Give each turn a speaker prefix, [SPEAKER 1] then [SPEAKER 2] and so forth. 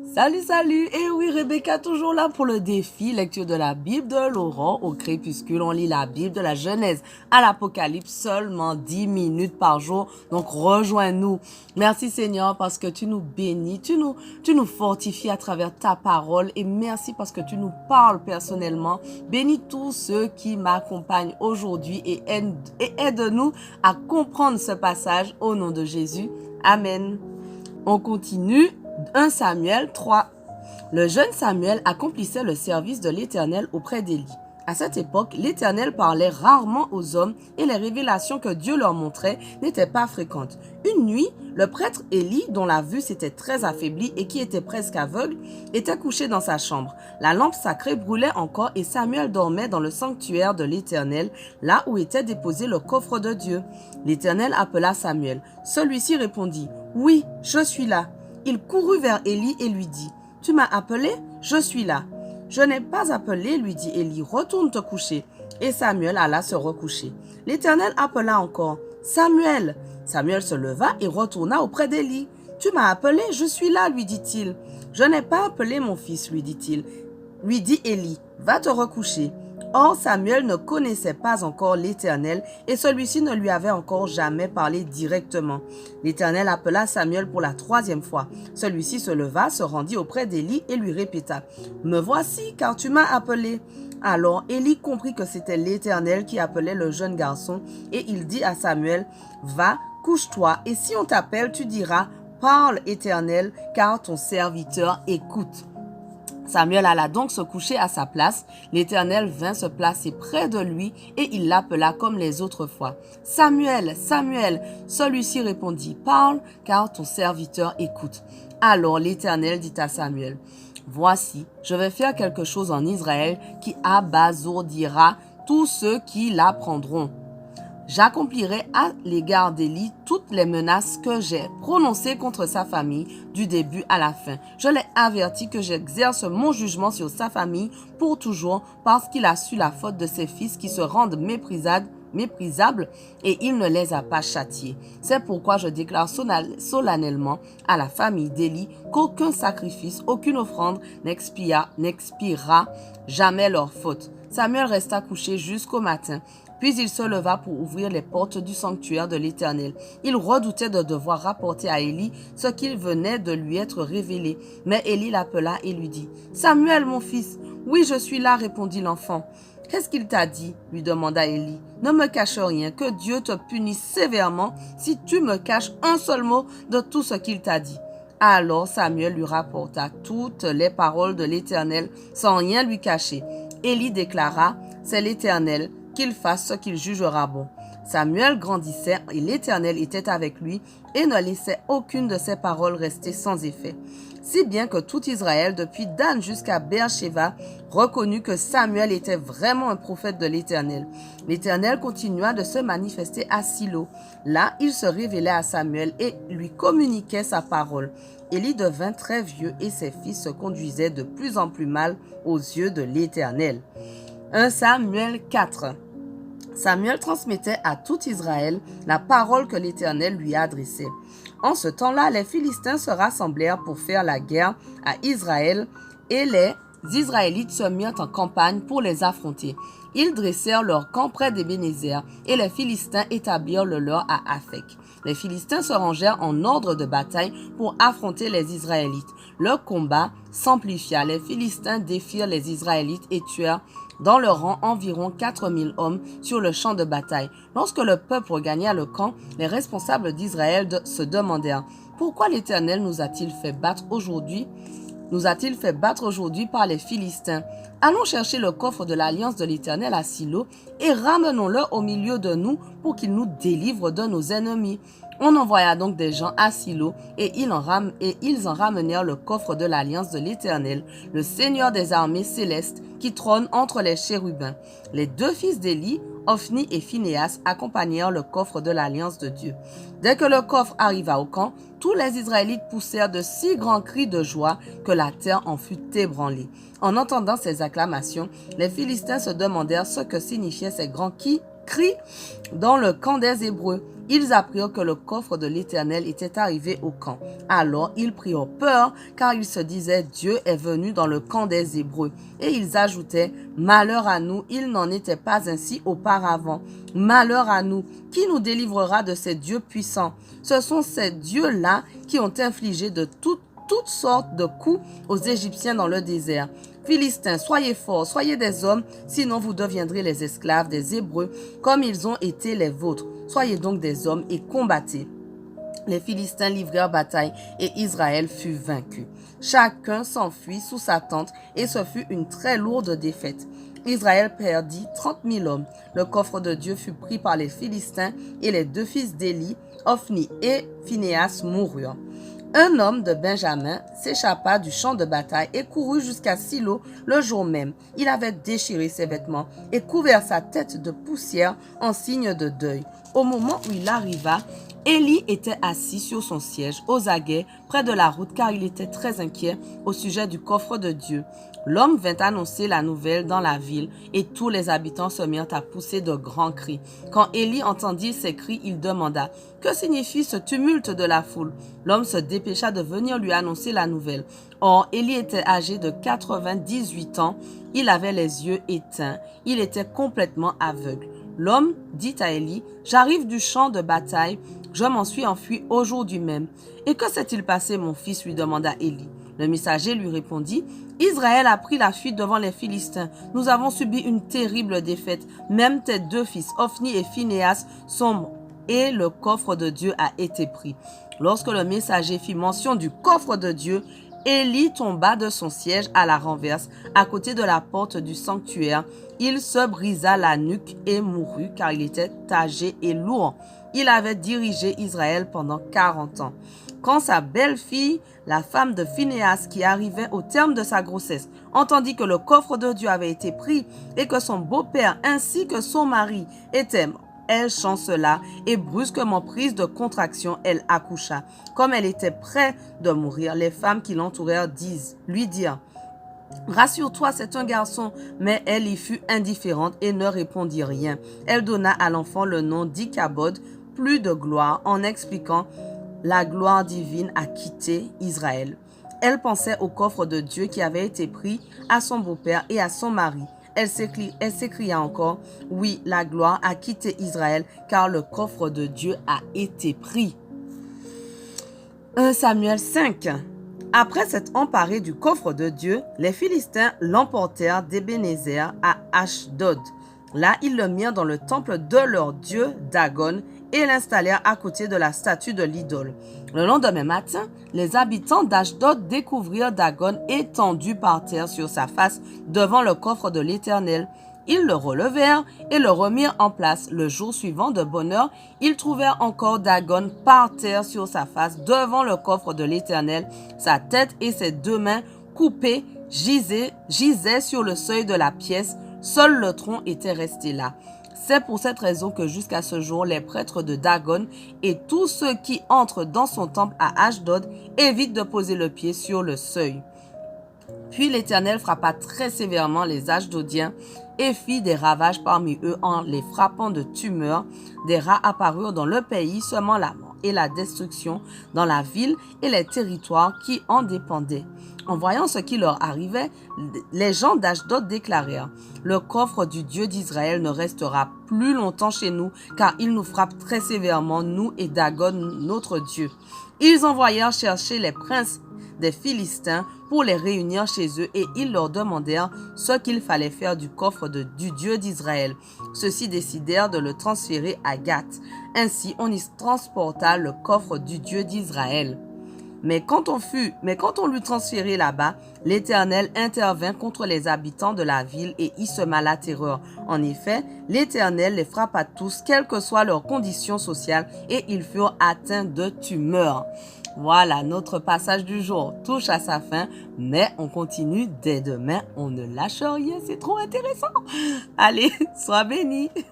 [SPEAKER 1] Salut, salut! Et oui, Rebecca, toujours là pour le défi. Lecture de la Bible de l'aurore au crépuscule. On lit la Bible de la Genèse à l'Apocalypse seulement 10 minutes par jour. Donc, rejoins-nous. Merci Seigneur parce que tu nous bénis, tu nous fortifies à travers ta parole. Et merci parce que tu nous parles personnellement. Bénis tous ceux qui m'accompagnent aujourd'hui et aide-nous à comprendre ce passage au nom de Jésus. Amen. On continue. 1 Samuel 3. Le jeune Samuel accomplissait le service de l'Éternel auprès d'Élie. À cette époque, l'Éternel parlait rarement aux hommes et les révélations que Dieu leur montrait n'étaient pas fréquentes. Une nuit, le prêtre Élie, dont la vue s'était très affaiblie et qui était presque aveugle, était couché dans sa chambre. La lampe sacrée brûlait encore et Samuel dormait dans le sanctuaire de l'Éternel, là où était déposé le coffre de Dieu. L'Éternel appela Samuel. Celui-ci répondit « Oui, je suis là ». Il courut vers Élie et lui dit « Tu m'as appelé? Je suis là. »« Je n'ai pas appelé, lui dit Élie, retourne te coucher. » Et Samuel alla se recoucher. L'Éternel appela encore « Samuel !» Samuel se leva et retourna auprès d'Élie. « Tu m'as appelé? Je suis là, lui dit-il. »« Je n'ai pas appelé mon fils, lui dit-il. » Lui dit Élie « Va te recoucher. » Or, Samuel ne connaissait pas encore l'Éternel et celui-ci ne lui avait encore jamais parlé directement. L'Éternel appela Samuel pour la 3e fois. Celui-ci se leva, se rendit auprès d'Élie et lui répéta « Me voici, car tu m'as appelé. » Alors Élie comprit que c'était l'Éternel qui appelait le jeune garçon et il dit à Samuel « Va, couche-toi et si on t'appelle, tu diras « Parle, Éternel, car ton serviteur écoute. » Samuel alla donc se coucher à sa place. L'Éternel vint se placer près de lui et il l'appela comme les autres fois. « Samuel, Samuel !» Celui-ci répondit « Parle, car ton serviteur écoute. » Alors l'Éternel dit à Samuel « Voici, je vais faire quelque chose en Israël qui abasourdira tous ceux qui l'apprendront. J'accomplirai à l'égard d'Élie toutes les menaces que j'ai prononcées contre sa famille du début à la fin. Je l'ai averti que j'exerce mon jugement sur sa famille pour toujours parce qu'il a su la faute de ses fils qui se rendent méprisables et il ne les a pas châtiés. C'est pourquoi je déclare solennellement à la famille d'Élie qu'aucun sacrifice, aucune offrande n'expiera jamais leur faute. Samuel resta couché jusqu'au matin. Puis il se leva pour ouvrir les portes du sanctuaire de l'Éternel. Il redoutait de devoir rapporter à Élie ce qu'il venait de lui être révélé. Mais Élie l'appela et lui dit « Samuel, mon fils !»« Oui, je suis là, répondit l'enfant. »« Qu'est-ce qu'il t'a dit ?» lui demanda Élie. « Ne me cache rien, que Dieu te punisse sévèrement si tu me caches un seul mot de tout ce qu'il t'a dit. » Alors Samuel lui rapporta toutes les paroles de l'Éternel sans rien lui cacher. Élie déclara « C'est l'Éternel, qu'il fasse ce qu'il jugera bon. » Samuel grandissait et l'Éternel était avec lui et ne laissait aucune de ses paroles rester sans effet. Si bien que tout Israël, depuis Dan jusqu'à Beersheba, reconnut que Samuel était vraiment un prophète de l'Éternel. L'Éternel continua de se manifester à Silo. Là, il se révélait à Samuel et lui communiquait sa parole. Élie devint très vieux et ses fils se conduisaient de plus en plus mal aux yeux de l'Éternel. 1 Samuel 4. Samuel transmettait à tout Israël la parole que l'Éternel lui adressait. En ce temps-là, les Philistins se rassemblèrent pour faire la guerre à Israël et les Israélites se mirent en campagne pour les affronter. Ils dressèrent leur camp près d'Ébénézer et les Philistins établirent le leur à Aphek. Les Philistins se rangèrent en ordre de bataille pour affronter les Israélites. Le combat s'amplifia. Les Philistins défirent les Israélites et tuèrent dans leur rang environ 4000 hommes sur le champ de bataille. Lorsque le peuple regagna le camp, les responsables d'Israël se demandèrent « Pourquoi l'Éternel nous a-t-il fait battre aujourd'hui par les Philistins? Allons chercher le coffre de l'alliance de l'Éternel à Silo et ramenons-le au milieu de nous pour qu'il nous délivre de nos ennemis. » On envoya donc des gens à Silo et ils en ramenèrent le coffre de l'alliance de l'Éternel, le Seigneur des armées célestes qui trône entre les chérubins. Les 2 fils d'Élie, Ophni et Phinéas, accompagnèrent le coffre de l'alliance de Dieu. Dès que le coffre arriva au camp, tous les Israélites poussèrent de si grands cris de joie que la terre en fut ébranlée. En entendant ces acclamations, les Philistins se demandèrent ce que signifiaient ces grands cris dans le camp des Hébreux. ils apprirent que le coffre de l'Éternel était arrivé au camp. Alors ils prirent peur, car ils se disaient, Dieu est venu dans le camp des Hébreux. Et ils ajoutaient, malheur à nous, il n'en était pas ainsi auparavant. Malheur à nous, qui nous délivrera de ces dieux puissants? Ce sont ces dieux-là qui ont infligé de toutes sortes de coups aux Égyptiens dans le désert. Philistins, soyez forts, soyez des hommes, sinon vous deviendrez les esclaves des Hébreux, comme ils ont été les vôtres. Soyez donc des hommes et combattez. Les Philistins livrèrent bataille et Israël fut vaincu. Chacun s'enfuit sous sa tente et ce fut une très lourde défaite. Israël perdit 30 000 hommes. Le coffre de Dieu fut pris par les Philistins et les deux fils d'Éli, Ophni et Phinéas, moururent. Un homme de Benjamin s'échappa du champ de bataille et courut jusqu'à Silo le jour même. Il avait déchiré ses vêtements et couvert sa tête de poussière en signe de deuil. Au moment où il arriva, Élie était assis sur son siège aux aguets près de la route car il était très inquiet au sujet du coffre de Dieu. L'homme vint annoncer la nouvelle dans la ville et tous les habitants se mirent à pousser de grands cris. Quand Élie entendit ces cris, il demanda « Que signifie ce tumulte de la foule ?» L'homme se dépêcha de venir lui annoncer la nouvelle. Or, Élie était âgé de 98 ans, il avait les yeux éteints, il était complètement aveugle. L'homme dit à Élie « J'arrive du champ de bataille, je m'en suis enfui aujourd'hui même. »« Et que s'est-il passé, mon fils ?» lui demanda Élie. Le messager lui répondit « Israël a pris la fuite devant les Philistins. Nous avons subi une terrible défaite. Même tes deux fils, Ophni et Phinéas, sont morts et le coffre de Dieu a été pris. » Lorsque le messager fit mention du coffre de Dieu, Élie tomba de son siège à la renverse, à côté de la porte du sanctuaire. Il se brisa la nuque et mourut, car il était âgé et lourd. Il avait dirigé Israël pendant 40 ans. Quand sa belle-fille, la femme de Phinéas, qui arrivait au terme de sa grossesse, entendit que le coffre de Dieu avait été pris et que son beau-père ainsi que son mari étaient morts, elle chancela et brusquement prise de contraction, elle accoucha. Comme elle était près de mourir, les femmes qui l'entourèrent lui dirent « Rassure-toi, c'est un garçon. » Mais elle y fut indifférente et ne répondit rien. Elle donna à l'enfant le nom d'Ichabod, plus de gloire, en expliquant « La gloire divine a quitté Israël. » Elle pensait au coffre de Dieu qui avait été pris, à son beau-père et à son mari. Elle s'écria encore, « Oui, la gloire a quitté Israël, car le coffre de Dieu a été pris. » 1 Samuel 5. Après s'être emparés du coffre de Dieu, les Philistins l'emportèrent d'Ébénézer à Ashdod. Là, ils le mirent dans le temple de leur dieu Dagon et l'installèrent à côté de la statue de l'idole. Le lendemain matin, les habitants d'Ashdod découvrirent Dagon étendu par terre sur sa face devant le coffre de l'Éternel. Ils le relevèrent et le remirent en place. Le jour suivant, de bonne heure, ils trouvèrent encore Dagon par terre sur sa face devant le coffre de l'Éternel. Sa tête et ses deux mains coupées gisaient sur le seuil de la pièce. Seul le tronc était resté là. C'est pour cette raison que jusqu'à ce jour, les prêtres de Dagon et tous ceux qui entrent dans son temple à Ashdod évitent de poser le pied sur le seuil. Puis l'Éternel frappa très sévèrement les Ashdodiens et fit des ravages parmi eux en les frappant de tumeurs. Des rats apparurent dans le pays, semant la mort et la destruction dans la ville et les territoires qui en dépendaient. En voyant ce qui leur arrivait, les gens d'Ashdod déclarèrent « Le coffre du Dieu d'Israël ne restera plus longtemps chez nous, car il nous frappe très sévèrement, nous et Dagon, notre Dieu. » Ils envoyèrent chercher les princes des Philistins pour les réunir chez eux et ils leur demandèrent ce qu'il fallait faire du coffre du Dieu d'Israël. Ceux-ci décidèrent de le transférer à Gath. Ainsi, on y transporta le coffre du Dieu d'Israël. Mais quand on l'eut transféré là-bas, l'Éternel intervint contre les habitants de la ville et y sema la terreur. En effet, l'Éternel les frappa tous, quelle que soit leur condition sociale, et ils furent atteints de tumeurs. Voilà, notre passage du jour touche à sa fin, mais on continue dès demain. On ne lâche rien, c'est trop intéressant. Allez, sois bénis.